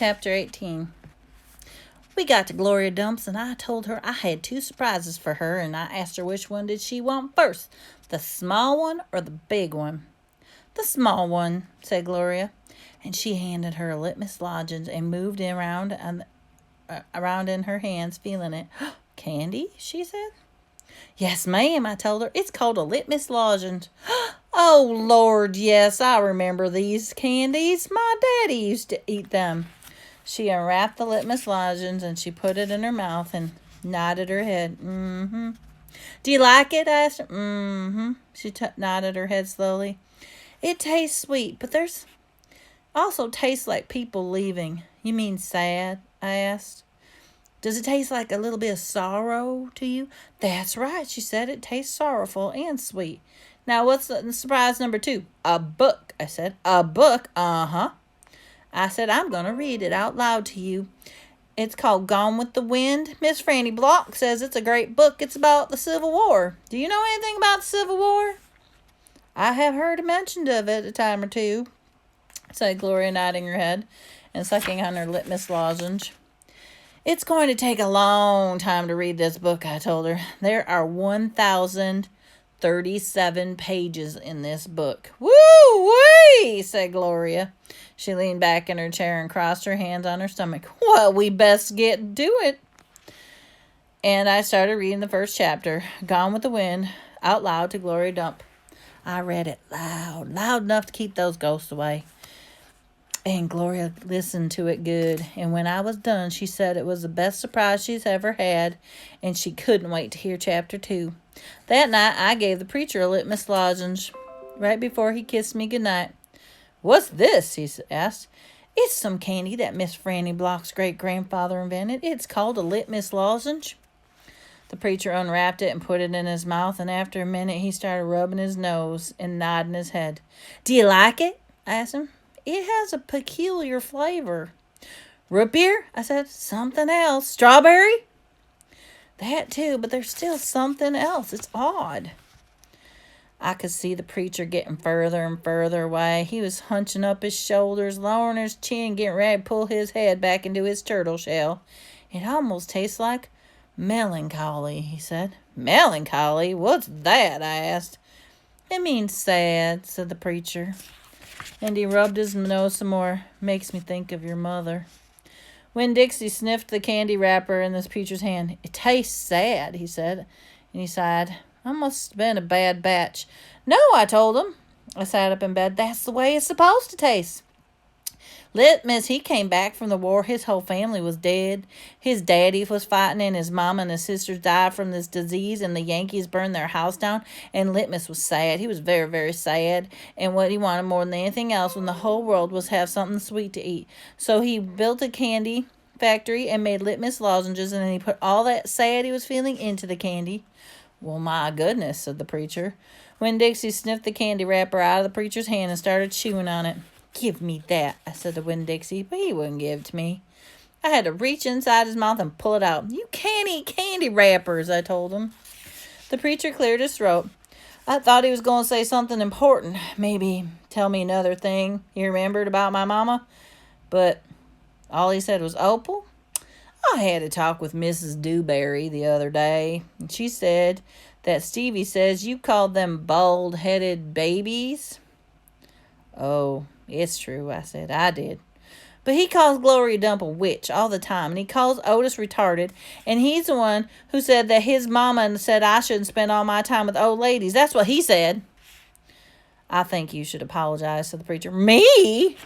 Chapter 18. We got to Gloria Dumps, and I told her I had 2 surprises for her, and I asked her which one did she want first, the small one or the big one. The small one, said Gloria, and she handed her a Litmus lozenge and moved it around in her hands, feeling it. Candy, she said. Yes, ma'am, I told her. It's called a Litmus lozenge. Oh, Lord, yes, I remember these candies. My daddy used to eat them. She unwrapped the Litmus lozenge and she put it in her mouth and nodded her head. Mm-hmm. Do you like it? I asked her. Mm-hmm. She nodded her head slowly. It tastes sweet, but there's also tastes like people leaving. You mean sad? I asked. Does it taste like a little bit of sorrow to you? That's right, she said. It tastes sorrowful and sweet. Now, what's the surprise number 2? A book, I said. A book? Uh-huh. I said, I'm going to read it out loud to you. It's called Gone with the Wind. Miss Franny Block says it's a great book. It's about the Civil War. Do you know anything about the Civil War? I have heard mentioned of it a time or two, said Gloria, nodding her head and sucking on her Litmus lozenge. It's going to take a long time to read this book, I told her. There are 1,037 pages in this book. Woo-wee, said Gloria. She leaned back in her chair and crossed her hands on her stomach. Well, we best get to it. And I started reading the first chapter, Gone with the Wind, out loud to Gloria Dump. I read it loud enough to keep those ghosts away. And Gloria listened to it good. And when I was done, she said it was the best surprise she's ever had, and she couldn't wait to hear chapter 2. That night, I gave the preacher a Litmus lozenge right before he kissed me goodnight. What's this? He asked. It's some candy that Miss Franny Block's great-grandfather invented. It's called a Litmus lozenge. The preacher unwrapped it and put it in his mouth, and after a minute, he started rubbing his nose and nodding his head. Do you like it? I asked him. It has a peculiar flavor. Root beer? I said. Something else. Strawberry? That too, but there's still something else. It's odd. I could see the preacher getting further and further away. He was hunching up his shoulders, lowering his chin, getting ready to pull his head back into his turtle shell. It almost tastes like melancholy, he said. Melancholy? What's that? I asked. It means sad, said the preacher. And he rubbed his nose some more. Makes me think of your mother. Winn-Dixie sniffed the candy wrapper in this preacher's hand. It tastes sad, he said. And he sighed. I must have been a bad batch. No, I told him. I sat up in bed. That's the way it's supposed to taste. Litmus, he came back from the war. His whole family was dead. His daddy was fighting, and his mama and his sisters died from this disease, and the Yankees burned their house down, and Litmus was sad. He was very, very sad, and what he wanted more than anything else in the whole world was have something sweet to eat. So he built a candy factory and made Litmus lozenges, and then he put all that sad he was feeling into the candy. Well, my goodness, said the preacher. Winn-Dixie sniffed the candy wrapper out of the preacher's hand and started chewing on it. Give me that, I said to Winn-Dixie, but he wouldn't give it to me. I had to reach inside his mouth and pull it out. You can't eat candy wrappers, I told him. The preacher cleared his throat. I thought he was going to say something important, maybe tell me another thing he remembered about my mama, but all he said was, Opal, I had a talk with Mrs. Dewberry the other day, and she said that Stevie says you called them bald-headed babies. Oh, it's true, I said. I did. But he calls Gloria Dump a witch all the time, and he calls Otis retarded, and he's the one who said that his mama said I shouldn't spend all my time with old ladies. That's what he said. I think you should apologize, said the preacher. Me?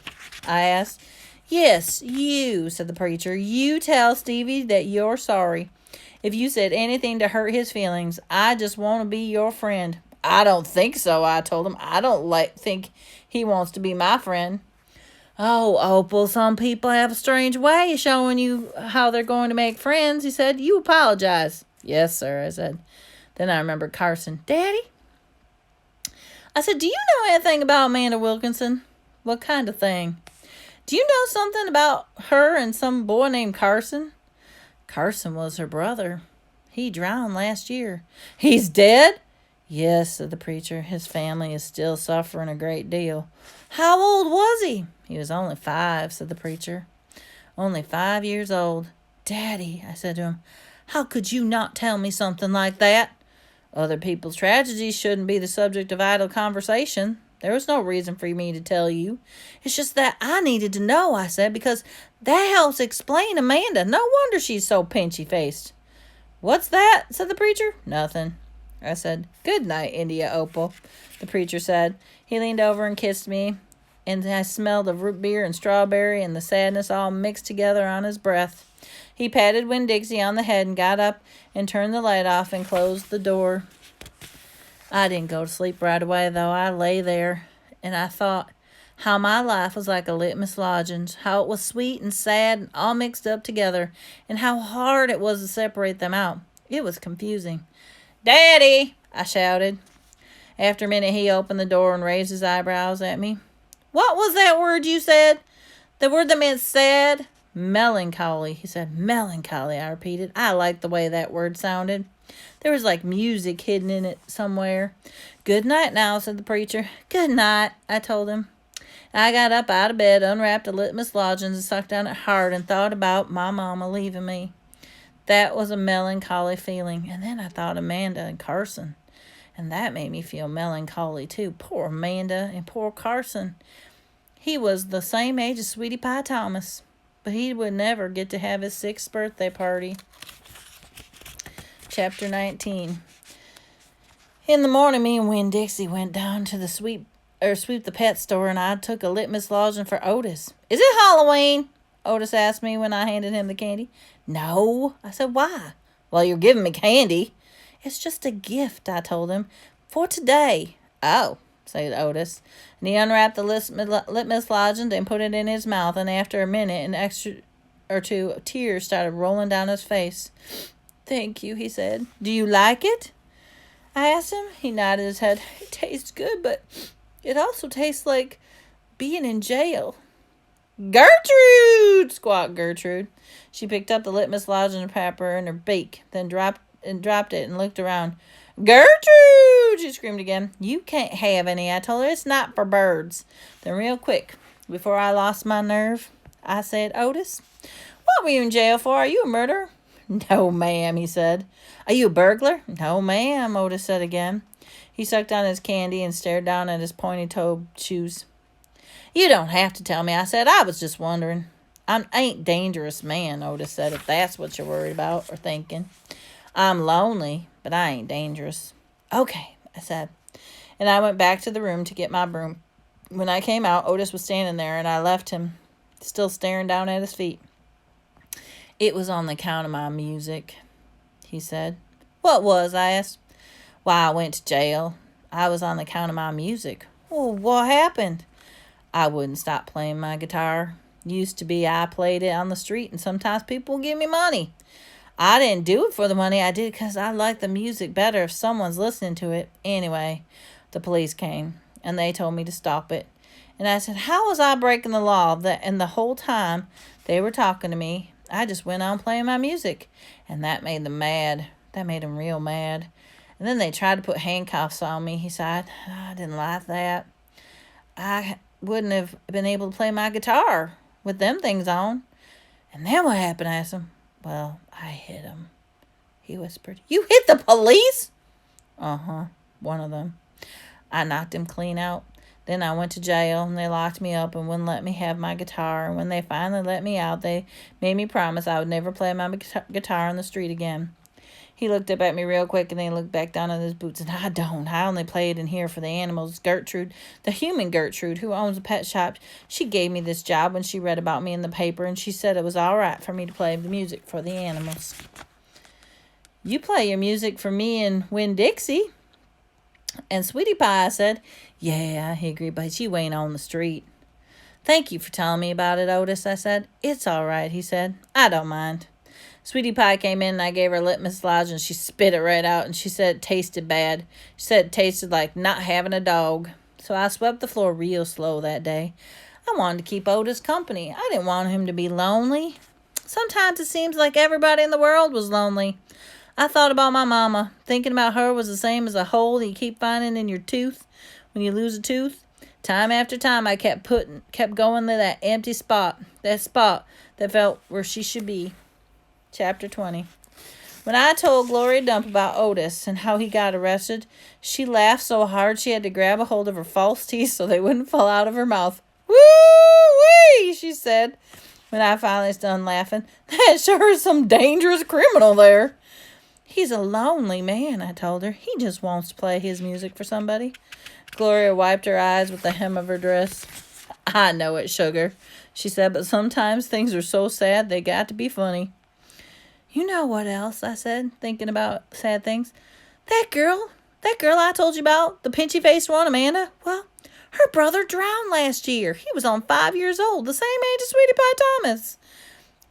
I asked. Yes, you, said the preacher. You tell Stevie that you're sorry. If you said anything to hurt his feelings, I just want to be your friend. I don't think so, I told him. I don't think he wants to be my friend. Oh, Opal, some people have a strange way of showing you how they're going to make friends, he said. You apologize. Yes, sir, I said. Then I remembered Carson. Daddy? I said, do you know anything about Amanda Wilkinson? What kind of thing? Do you know something about her and some boy named Carson? Carson was her brother. He drowned last year. He's dead? Yes, said the preacher. His family is still suffering a great deal. How old was he? He was only 5, said the preacher. Only 5 years old. Daddy, I said to him, how could you not tell me something like that? Other people's tragedies shouldn't be the subject of idle conversation. There was no reason for me to tell you. It's just that I needed to know, I said, because that helps explain Amanda. No wonder she's so pinchy-faced. What's that? Said the preacher. Nothing. I said, good night, India Opal, the preacher said. He leaned over and kissed me, and I smelled of root beer and strawberry and the sadness all mixed together on his breath. He patted Winn-Dixie on the head and got up and turned the light off and closed the door. I didn't go to sleep right away, though. I lay there, and I thought how my life was like a Litmus lozenge, how it was sweet and sad and all mixed up together, and how hard it was to separate them out. It was confusing. Daddy, I shouted. After a minute, he opened the door and raised his eyebrows at me. What was that word you said? The word that meant sad? Melancholy, he said. Melancholy, I repeated. I liked the way that word sounded. There was like music hidden in it somewhere. Good night now, said the preacher. Good night, I told him. I got up out of bed, unwrapped a Litmus lozenge, and sucked down it hard and thought about my mama leaving me. That was a melancholy feeling. And then I thought Amanda and Carson. And that made me feel melancholy, too. Poor Amanda and poor Carson. He was the same age as Sweetie Pie Thomas, but he would never get to have his 6th birthday party. Chapter 19. In the morning, me and Winn-Dixie went down to the sweep the pet store, and I took a Litmus lozenge for Otis. Is it Halloween? Otis asked me when I handed him the candy. No. I said, why? Well, you're giving me candy. It's just a gift, I told him, for today. Oh, said Otis. And he unwrapped the Litmus lozenge and put it in his mouth, and after a minute, an extra or two tears started rolling down his face. Thank you, he said. Do you like it? I asked him. He nodded his head. It tastes good, but it also tastes like being in jail. Gertrude! Squawked Gertrude. She picked up the Litmus lozenge wrapper in her beak, then dropped it and looked around. Gertrude! She screamed again. You can't have any, I told her. It's not for birds. Then real quick, before I lost my nerve, I said, Otis, what were you in jail for? Are you a murderer? No, ma'am, he said. Are you a burglar? No, ma'am, Otis said again. He sucked on his candy and stared down at his pointy-toed shoes. You don't have to tell me, I said. I was just wondering. I ain't dangerous man, Otis said, if that's what you're worried about or thinking. I'm lonely, but I ain't dangerous. Okay, I said. And I went back to the room to get my broom. When I came out, Otis was standing there, and I left him, still staring down at his feet. It was on the account of my music, he said. What was? I asked. Why, I went to jail. I was on the account of my music. Well, what happened? I wouldn't stop playing my guitar. Used to be I played it on the street, and sometimes people would give me money. I didn't do it for the money. I did it because I like the music better if someone's listening to it. Anyway, the police came, and they told me to stop it. And I said, how was I breaking the law? And the whole time they were talking to me, I just went on playing my music. And that made them mad. That made them real mad. And then they tried to put handcuffs on me. He said, I didn't like that. I wouldn't have been able to play my guitar with them things on. And then what happened? I asked him. Well, I hit him, he whispered. You hit the police? Uh-huh, one of them. I knocked him clean out. Then I went to jail, and they locked me up and wouldn't let me have my guitar. And when they finally let me out, they made me promise I would never play my guitar on the street again. He looked up at me real quick, and then he looked back down at his boots. And I only play it in here for the animals. Gertrude, the human Gertrude, who owns a pet shop, she gave me this job when she read about me in the paper, and she said it was all right for me to play the music for the animals. You play your music for me and Winn-Dixie. And Sweetie Pie said, yeah, he agreed, but you ain't on the street. Thank you for telling me about it, Otis, I said. It's all right, he said. I don't mind. Sweetie Pie came in, and I gave her Litmus lozenge, and she spit it right out, and she said it tasted bad. She said it tasted like not having a dog. So I swept the floor real slow that day. I wanted to keep Otis company. I didn't want him to be lonely. Sometimes it seems like everybody in the world was lonely. I thought about my mama. Thinking about her was the same as a hole that you keep finding in your tooth when you lose a tooth. Time after time, I kept going to that empty spot, that felt where she should be. Chapter 20. When I told Gloria Dump about Otis and how he got arrested, she laughed so hard she had to grab a hold of her false teeth so they wouldn't fall out of her mouth. Woo-wee, she said, when I finally was done laughing. That sure is some dangerous criminal there. He's a lonely man, I told her. He just wants to play his music for somebody. Gloria wiped her eyes with the hem of her dress. I know it, sugar, she said, but sometimes things are so sad they got to be funny. You know what else, I said, thinking about sad things. That girl I told you about, the pinchy-faced one, Amanda, well, her brother drowned last year. He was on 5 years old, the same age as Sweetie Pie Thomas.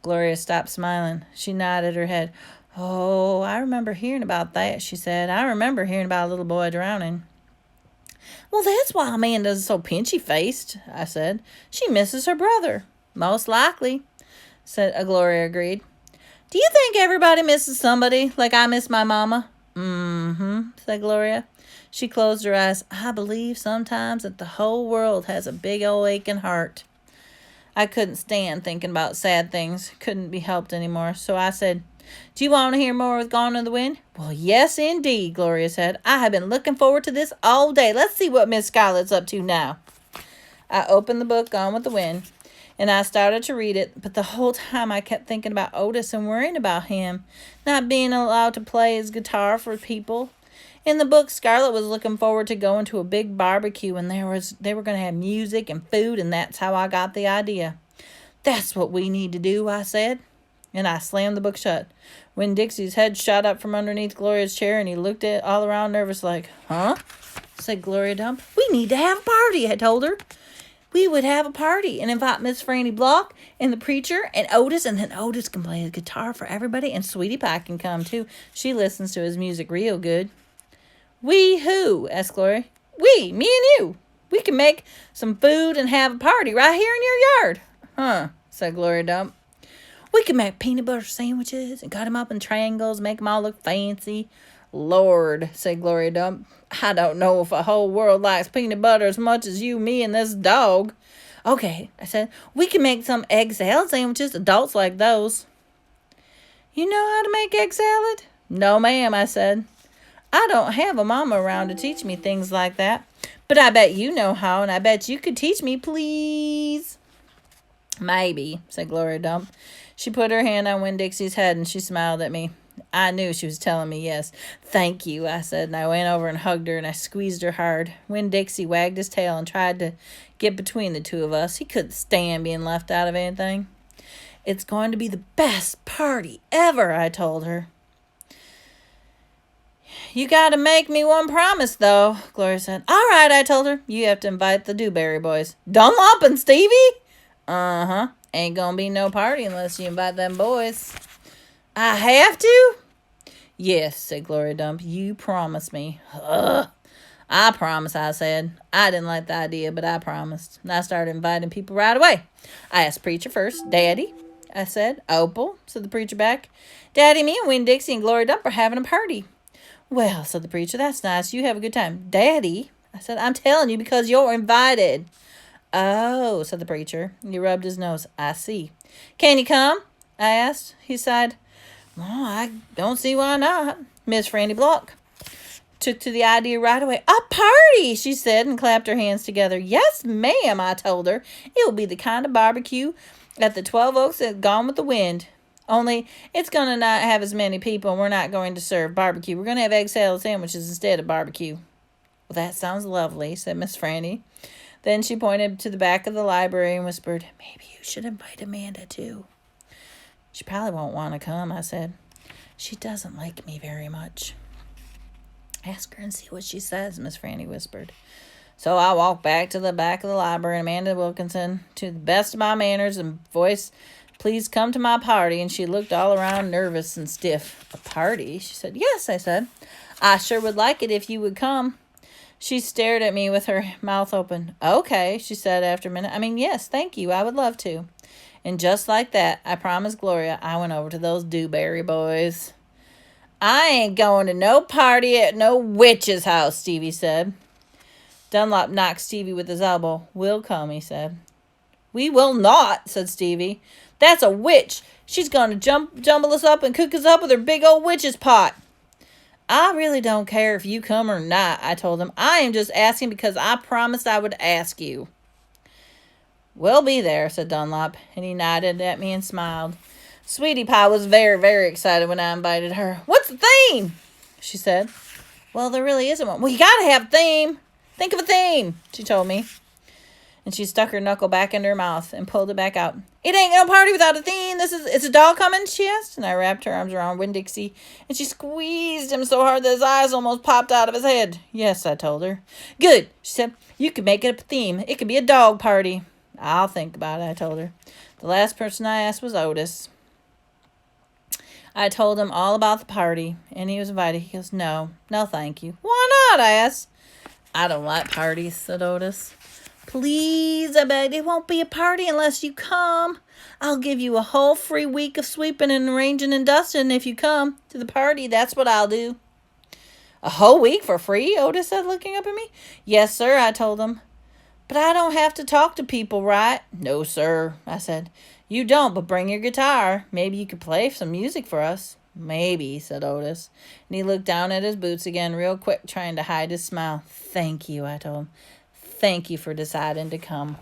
Gloria stopped smiling. She nodded her head. Oh, I remember hearing about that, she said. I remember hearing about a little boy drowning. Well, that's why Amanda's so pinchy-faced, I said. She misses her brother. Most likely, said Gloria agreed. Do you think everybody misses somebody like I miss my mama? Mm-hmm, said Gloria. She closed her eyes. I believe sometimes that the whole world has a big old aching heart. I couldn't stand thinking about sad things. Couldn't be helped anymore. So I said, do you want to hear more with Gone in the Wind? Well, yes, indeed, Gloria said. I have been looking forward to this all day. Let's see what Miss Scarlett's up to now. I opened the book, Gone with the Wind, and I started to read it, but the whole time I kept thinking about Otis and worrying about him, not being allowed to play his guitar for people. In the book, Scarlett was looking forward to going to a big barbecue, and they were going to have music and food, and that's how I got the idea. That's what we need to do, I said, and I slammed the book shut. When Dixie's head shot up from underneath Gloria's chair, and he looked at all around nervous like, huh? Said Gloria Dump. We need to have a party, I told her. We would have a party and invite Miss Franny Block and the preacher and Otis, and then Otis can play his guitar for everybody, and Sweetie Pie can come too. She listens to his music real good. We who? Asked Gloria. We, me and you. We can make some food and have a party right here in your yard. Huh, said Gloria Dump. We can make peanut butter sandwiches and cut them up in triangles, make them all look fancy. Lord, said Gloria Dump, I don't know if a whole world likes peanut butter as much as you, me, and this dog. Okay, I said, we can make some egg salad sandwiches. Adults like those. You know how to make egg salad? No, ma'am, I said. I don't have a mama around to teach me things like that. But I bet you know how, and I bet you could teach me, please. Maybe, said Gloria Dump. She put her hand on Winn-Dixie's head, and she smiled at me. I knew she was telling me yes. Thank you, I said, and I went over and hugged her, and I squeezed her hard. Winn-Dixie wagged his tail and tried to get between the two of us. He couldn't stand being left out of anything. It's going to be the best party ever, I told her. You got to make me one promise, though, Gloria said. All right, I told her. You have to invite the Dewberry boys. Dunlop and Stevie? Uh-huh. Ain't gonna be no party unless you invite them boys. I have to? Yes, said Gloria Dump. You promised me. Ugh. I promise, I said. I didn't like the idea, but I promised. And I started inviting people right away. I asked Preacher first. Daddy, I said. Opal, said the Preacher back. Daddy, me and Winn-Dixie and Gloria Dump are having a party. Well, said the Preacher, that's nice. You have a good time. Daddy, I said, I'm telling you because you're invited. Oh, said the Preacher. He rubbed his nose. I see. Can you come? I asked. He sighed. Well, I don't see why not. Miss Franny Block took to the idea right away. A party, she said, and clapped her hands together. Yes, ma'am, I told her. It will be the kind of barbecue at the 12 Oaks that Gone with the Wind. Only, it's going to not have as many people, and we're not going to serve barbecue. We're going to have egg salad sandwiches instead of barbecue. Well, that sounds lovely, said Miss Franny. Then she pointed to the back of the library and whispered, maybe you should invite Amanda, too. She probably won't want to come, I said. She doesn't like me very much. Ask her and see what she says, Miss Franny whispered. So I walked back to the back of the library, and Amanda Wilkinson, to the best of my manners and voice, please come to my party, and she looked all around nervous and stiff. A party? She said, yes, I said. I sure would like it if you would come. She stared at me with her mouth open. Okay, she said after a minute. Yes, thank you. I would love to. And just like that, I promised Gloria, I went over to those Dewberry boys. I ain't going to no party at no witch's house, Stevie said. Dunlop knocked Stevie with his elbow. We'll come, he said. We will not, said Stevie. That's a witch. She's going to jumble us up and cook us up with her big old witch's pot. I really don't care if you come or not, I told him. I am just asking because I promised I would ask you. We'll be there, said Dunlop, and he nodded at me and smiled. Sweetie Pie was very, very excited when I invited her. What's the theme? She said. Well, there really isn't one. Well, you got to have a theme. Think of a theme, she told me. And she stuck her knuckle back into her mouth and pulled it back out. It ain't no party without a theme. It's a dog coming, she asked. And I wrapped her arms around Winn-Dixie, and she squeezed him so hard that his eyes almost popped out of his head. Yes, I told her. Good, she said. You can make it a theme. It could be a dog party. I'll think about it, I told her. The last person I asked was Otis. I told him all about the party, and he was invited. He goes, no, thank you. Why not, I asked. I don't like parties, said Otis. Please, I begged, it won't be a party unless you come. I'll give you a whole free week of sweeping and arranging and dusting if you come to the party. That's what I'll do. A whole week for free? Otis said, looking up at me. Yes, sir, I told him. But I don't have to talk to people, right? No, sir, I said. You don't, but bring your guitar. Maybe you could play some music for us. Maybe, said Otis. And he looked down at his boots again real quick, trying to hide his smile. Thank you, I told him. Thank you for deciding to come.